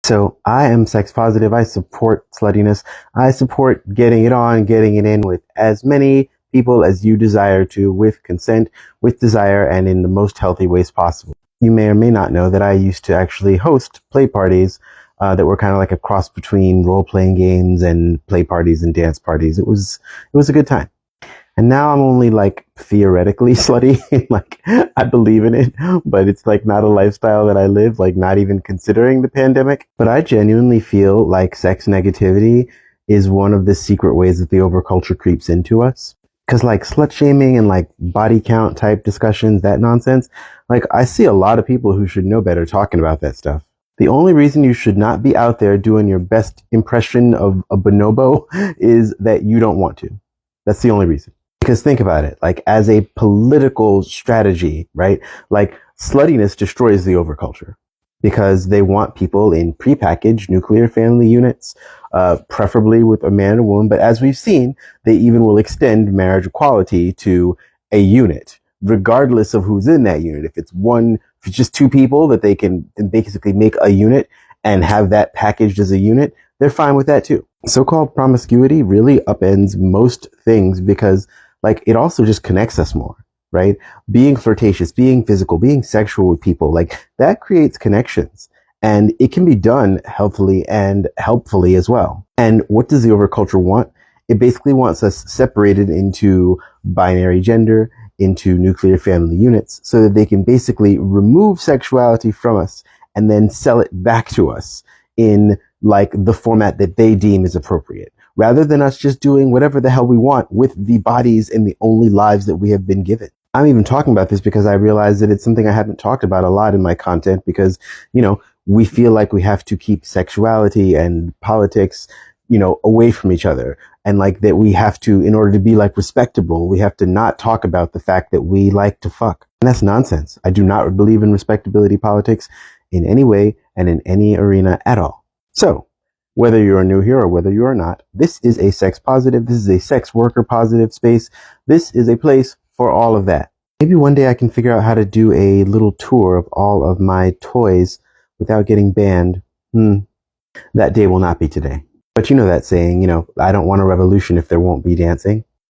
So I am sex positive. I support sluttiness. I support getting it on, getting it in with as many people as you desire to, with consent, with desire, and in the most healthy ways possible. You may or may not know that I used to actually host play parties that were kind of like a cross between role-playing games and play parties and dance parties. It was a good time. And now I'm only like theoretically slutty. Like I believe in it, but it's like not a lifestyle that I live, like not even considering the pandemic. But I genuinely feel like sex negativity is one of the secret ways that the overculture creeps into us. Cause like slut shaming and like body count type discussions, that nonsense, like I see a lot of people who should know better talking about that stuff. The only reason you should not be out there doing your best impression of a bonobo is that you don't want to. That's the only reason. Because think about it, like as a political strategy, right? Like sluttiness destroys the overculture because they want people in prepackaged nuclear family units, preferably with a man and a woman. But as we've seen, they even will extend marriage equality to a unit, regardless of who's in that unit. If it's just two people that they can basically make a unit and have that packaged as a unit, they're fine with that too. So-called promiscuity really upends most things because like it also just connects us more, right? Being flirtatious, being physical, being sexual with people, like that creates connections and it can be done healthily and helpfully as well. And what does the overculture want? It basically wants us separated into binary gender, into nuclear family units so that they can basically remove sexuality from us and then sell it back to us in like the format that they deem is appropriate, rather than us just doing whatever the hell we want with the bodies and the only lives that we have been given. I'm even talking about this because I realize that it's something I haven't talked about a lot in my content because, we feel like we have to keep sexuality and politics, away from each other. And like that we have to, in order to be like respectable, we have to not talk about the fact that we like to fuck. And that's nonsense. I do not believe in respectability politics in any way and in any arena at all. So, whether you're new here or whether you are not, this is a sex positive, this is a sex worker positive space. This is a place for all of that. Maybe one day I can figure out how to do a little tour of all of my toys without getting banned. That day will not be today. But you know that saying, I don't want a revolution if there won't be dancing.